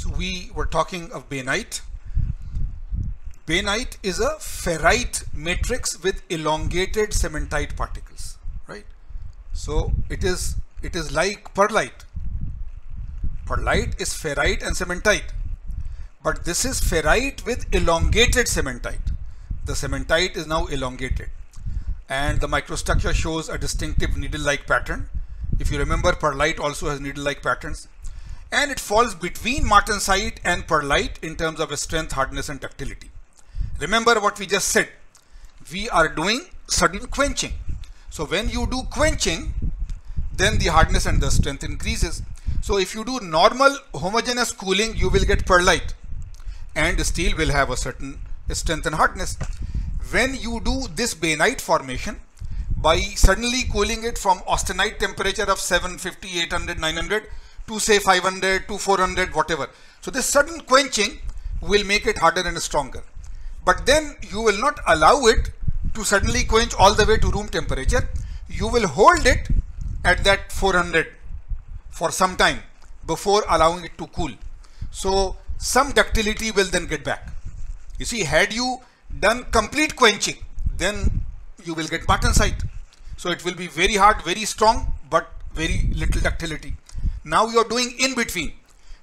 So we were talking of bainite. Bainite is a ferrite matrix with elongated cementite particles, right? So it is like perlite. Perlite is ferrite and cementite, but this is ferrite with elongated cementite. The cementite is now elongated, and the microstructure shows a distinctive needle-like pattern. If you remember, perlite also has needle-like patterns, and it falls between martensite and perlite in terms of strength, hardness, and ductility. Remember what we just said. We are doing sudden quenching. So when you do quenching, then the hardness and the strength increases. So if you do normal homogeneous cooling, you will get perlite, and steel will have a certain strength and hardness. When you do this bainite formation, by suddenly cooling it from austenite temperature of 750, 800, 900 to say 500 to 400, whatever. So this sudden quenching will make it harder and stronger. But then you will not allow it to suddenly quench all the way to room temperature. You will hold it at that 400 for some time before allowing it to cool. So some ductility will then get back. You see, had you done complete quenching, then you will get martensite. So it will be very hard, very strong, but very little ductility. Now you are doing in between.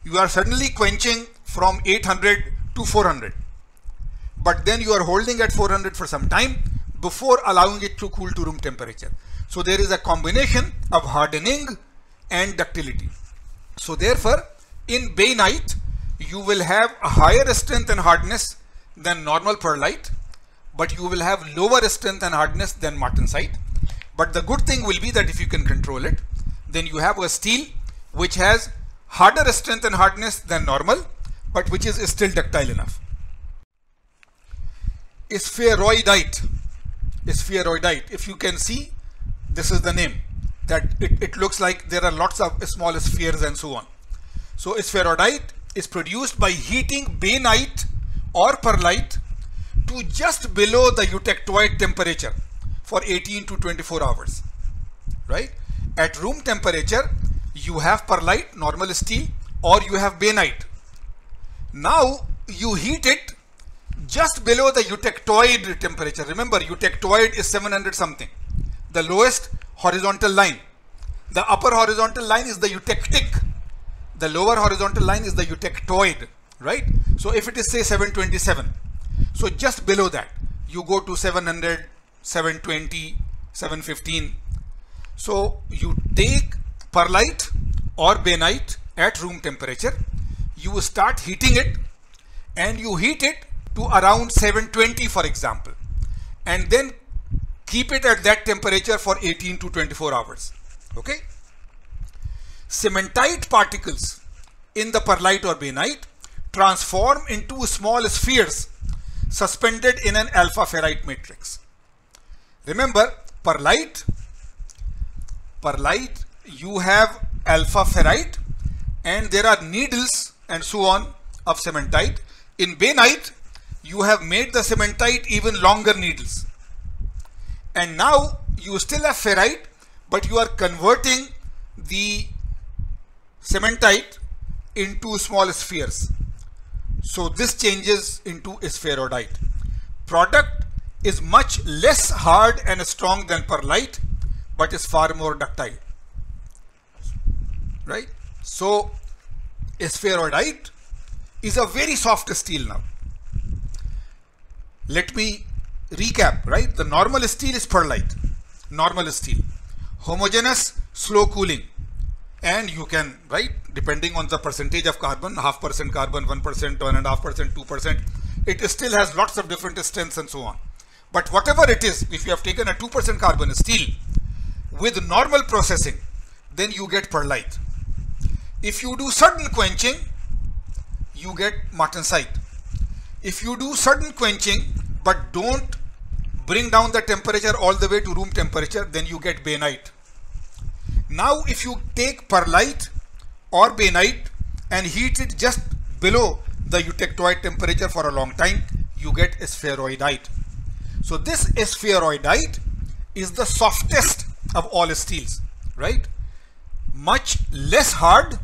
You are suddenly quenching from 800 to 400. But then you are holding at 400 for some time before allowing it to cool to room temperature. So there is a combination of hardening and ductility. So therefore, in bainite, you will have a higher strength and hardness than normal perlite, but you will have lower strength and hardness than martensite. But the good thing will be that if you can control it, then you have a steel which has harder strength and hardness than normal, but which is still ductile enough. Spheroidite. Spheroidite. If you can see, this is the name. That it looks like there are lots of small spheres and so on. So spheroidite is produced by heating bainite or perlite to just below the eutectoid temperature for 18 to 24 hours, right? At room temperature, you have perlite, normal steel, or you have bainite. Now you heat it just below the eutectoid temperature. Remember, eutectoid is 700 something, the lowest horizontal line. The upper horizontal line is the eutectic. The lower horizontal line is the eutectoid, right? So if it is say 727, so just below that, you go to 700, 720, 715. So you take perlite or bainite at room temperature, you start heating it, and you heat it to around 720 for example, and then keep it at that temperature for 18 to 24 hours. Okay. Cementite particles in the perlite or bainite transform into small spheres suspended in an alpha ferrite matrix. Remember, perlite, you have alpha ferrite, and there are needles and so on of cementite. In bainite, you have made the cementite even longer needles, and now you still have ferrite, but you are converting the cementite into small spheres. So this changes into spheroidite. Product is much less hard and strong than perlite, but is far more ductile, right? So spheroidite is a very soft steel now. Let me recap, right? The normal steel is perlite, normal steel, homogeneous, slow cooling, and you can, right, depending on the percentage of carbon, 0.5% carbon, 1%, 1.5%, 2%, it still has lots of different strengths and so on. But whatever it is, if you have taken a 2% carbon steel with normal processing, then you get perlite. If you do sudden quenching, you get martensite. If you do sudden quenching but don't bring down the temperature all the way to room temperature, then you get bainite. Now if you take perlite or bainite and heat it just below the eutectoid temperature for a long time, you get spheroidite. So this spheroidite is the softest of all steels, right? Much less hard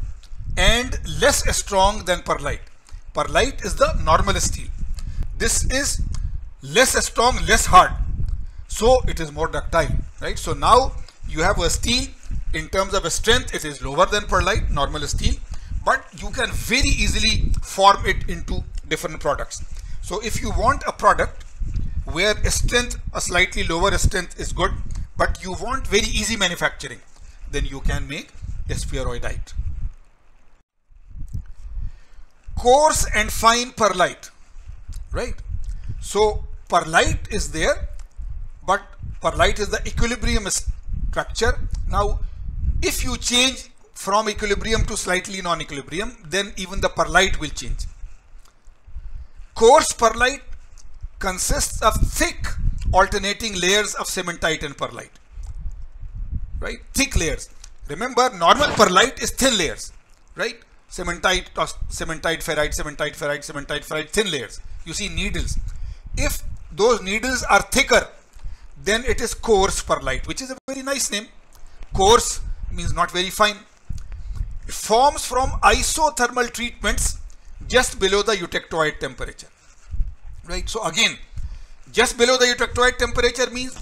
and less strong than perlite. Perlite is the normal steel. This is less strong, less hard. So it is more ductile, right? So now you have a steel, in terms of strength, it is lower than perlite, normal steel, but you can very easily form it into different products. So if you want a product where strength, a slightly lower strength is good, but you want very easy manufacturing, then you can make a spheroidite. Coarse and fine perlite, right? So perlite is there, but perlite is the equilibrium structure. Now if you change from equilibrium to slightly non-equilibrium, then even the perlite will change. Coarse perlite consists of thick alternating layers of cementite and perlite, right? Thick layers. Remember, normal perlite is thin layers, right? Cementite, ferrite, cementite, ferrite, thin layers. You see needles. If those needles are thicker, then it is coarse perlite, which is a very nice name. Coarse means not very fine. It forms from isothermal treatments just below the eutectoid temperature, right? So again, just below the eutectoid temperature means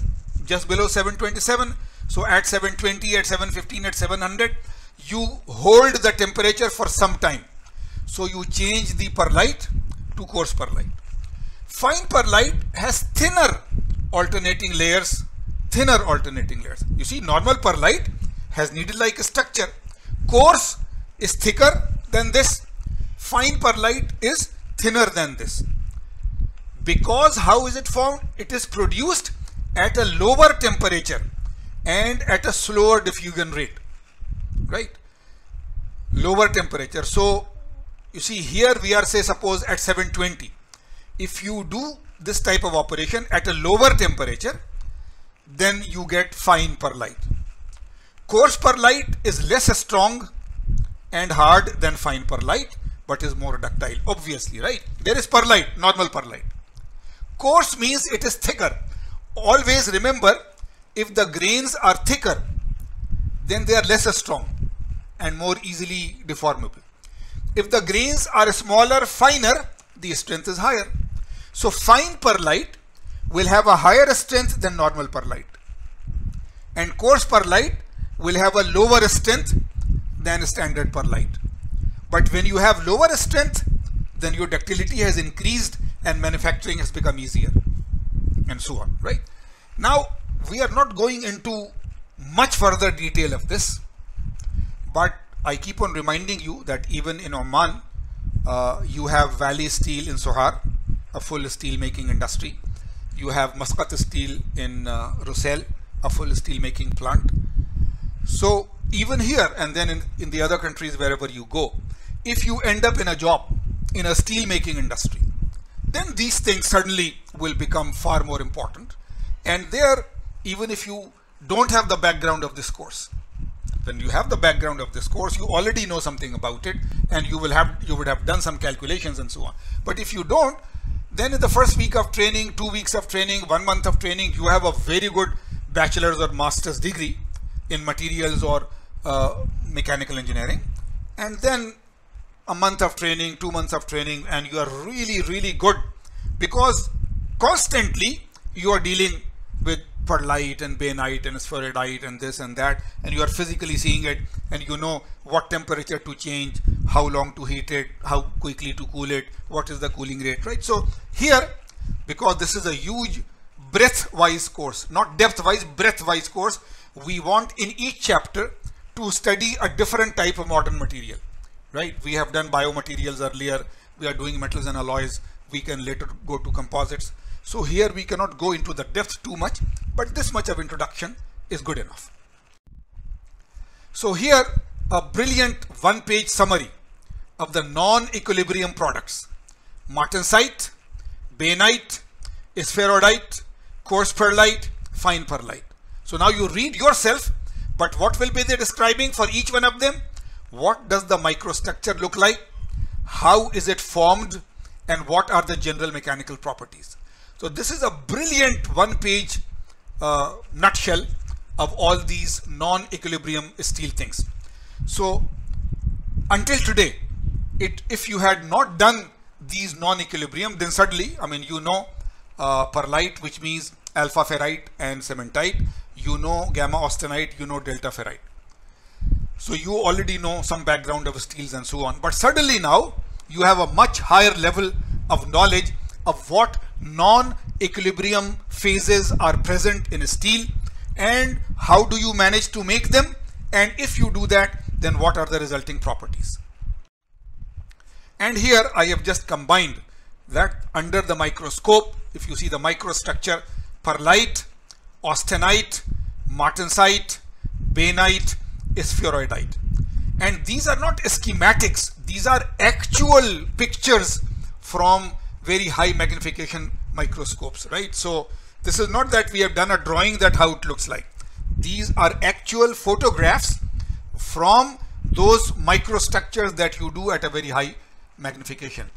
just below 727. So at 720, at 715, at 700, you hold the temperature for some time. So you change the perlite to coarse perlite. Fine perlite has thinner alternating layers. You see, normal perlite has needle-like structure. Coarse is thicker than this. Fine perlite is thinner than this. Because how is it formed? It is produced at a lower temperature and at a slower diffusion rate, right? Lower temperature. So you see here we are, say, suppose at 720. If you do this type of operation at a lower temperature, then you get fine perlite. Coarse perlite is less strong and hard than fine perlite, but is more ductile, obviously, right? There is perlite, normal perlite. Coarse means it is thicker. Always remember, if the grains are thicker, then they are less strong and more easily deformable. If the grains are smaller, finer, the strength is higher. So fine perlite will have a higher strength than normal perlite, and coarse perlite will have a lower strength than standard perlite. But when you have lower strength, then your ductility has increased and manufacturing has become easier, and so on, right? Now we are not going into much further detail of this, but I keep on reminding you that even in Oman, you have Valley Steel in Sohar, a full steel making industry. You have Muscat Steel in Russell, a full steel making plant. So even here, and then in the other countries wherever you go, if you end up in a job in a steel making industry, then these things suddenly will become far more important. And there, even if you don't have the background of this course, when you have the background of this course, you already know something about it, and you would have done some calculations and so on. But if you don't, then in the first week of training, 2 weeks of training, 1 month of training, you have a very good bachelor's or master's degree in materials or mechanical engineering. And then a month of training, 2 months of training, and you are really, really good, because constantly you are dealing with perlite and bainite and spheroidite and this and that, and you are physically seeing it, and you know what temperature to change, how long to heat it, how quickly to cool it, what is the cooling rate, right? So here, because this is a huge breadth-wise course, not depth-wise, breadth-wise course, we want in each chapter to study a different type of modern material, right? We have done biomaterials earlier, we are doing metals and alloys, we can later go to composites. So here we cannot go into the depth too much, but this much of introduction is good enough. So here a brilliant 1-page summary of the non-equilibrium products: martensite, bainite, spheroidite, coarse perlite, fine perlite. So now you read yourself, but what will be the describing for each one of them? What does the microstructure look like? How is it formed? And what are the general mechanical properties? So this is a brilliant 1-page nutshell of all these non-equilibrium steel things. So until today, if you had not done these non-equilibrium, then suddenly, I mean, you know perlite, which means alpha ferrite and cementite, you know gamma austenite, you know delta ferrite. So you already know some background of steels and so on. But suddenly now you have a much higher level of knowledge of what non-equilibrium phases are present in steel and how do you manage to make them, and if you do that, then what are the resulting properties. And here I have just combined that under the microscope. If you see the microstructure, perlite, austenite, martensite, bainite, spheroidite. And these are not schematics, these are actual pictures from very high magnification microscopes, right? So this is not that we have done a drawing that how it looks like. These are actual photographs from those microstructures that you do at a very high magnification.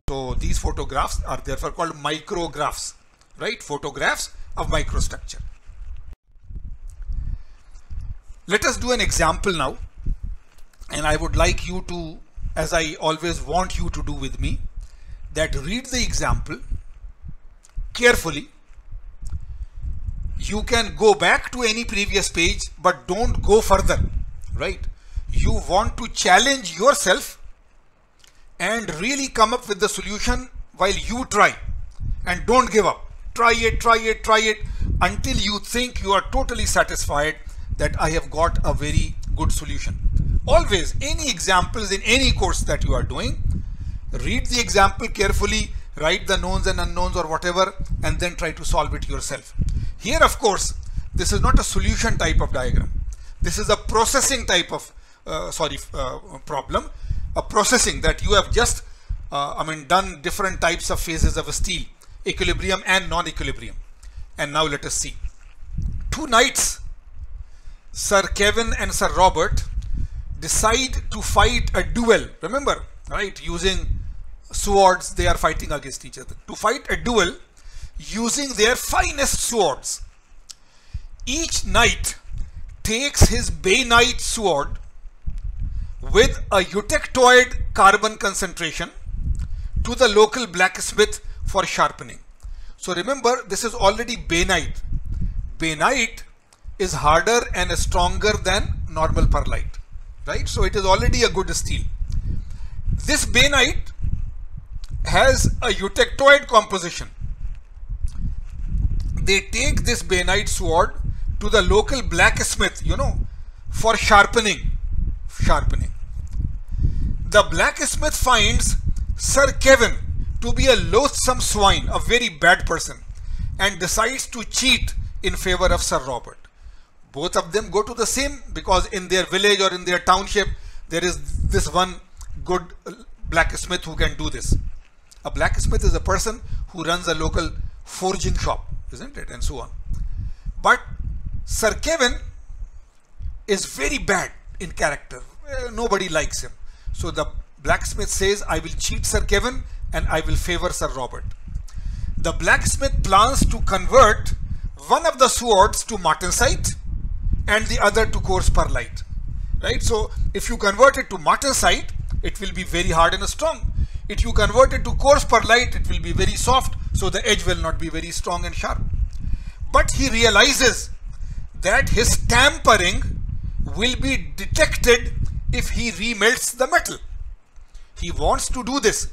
So these photographs are therefore called micrographs, right? Photographs of microstructure. Let us do an example now, and I would like you to, as I always want you to do with me, that read the example carefully. You can go back to any previous page, but don't go further, right? You want to challenge yourself and really come up with the solution while you try, and don't give up. Try it until you think you are totally satisfied that I have got a very good solution. Always, any examples in any course that you are doing, read the example carefully, write the knowns and unknowns or whatever, and then try to solve it yourself. Here, of course, this is not a solution type of diagram. This is a processing type of problem. A processing that you have just done different types of phases of steel, equilibrium and non-equilibrium. And now let us see. Two knights, Sir Kevin and Sir Robert, decide to fight a duel. Remember, right? Using swords, they are fighting against each other. To fight a duel using their finest swords. Each knight takes his bainite sword with a eutectoid carbon concentration to the local blacksmith for sharpening. So remember, this is already bainite. Bainite is harder and stronger than normal perlite, right? So it is already a good steel. This bainite has a eutectoid composition. They take this bainite sword to the local blacksmith, for sharpening. The blacksmith finds Sir Kevin to be a loathsome swine, a very bad person, and decides to cheat in favor of Sir Robert. Both of them go to the same, because in their village or in their township there is this one good blacksmith who can do this. A blacksmith is a person who runs a local forging shop, isn't it? And so on. But Sir Kevin is very bad in character. Nobody likes him. So the blacksmith says, I will cheat Sir Kevin and I will favor Sir Robert. The blacksmith plans to convert one of the swords to martensite and the other to coarse perlite, right? So if you convert it to martensite, it will be very hard and strong. If you convert it to coarse perlite, it will be very soft, so the edge will not be very strong and sharp. But he realizes that his tampering will be detected if he remelts the metal. He wants to do this,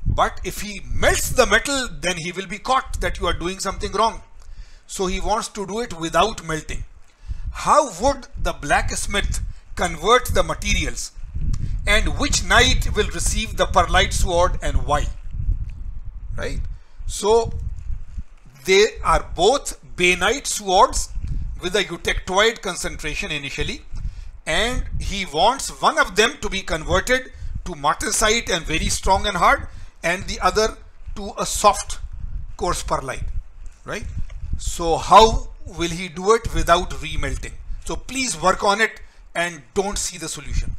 but if he melts the metal, then he will be caught that you are doing something wrong. So he wants to do it without melting. How would the blacksmith convert the materials, and which knight will receive the perlite sword and why? Right? So they are both bainite swords with a eutectoid concentration initially, and he wants one of them to be converted to martensite and very strong and hard, and the other to a soft coarse perlite, right? So how will he do it without remelting? So please work on it and don't see the solution.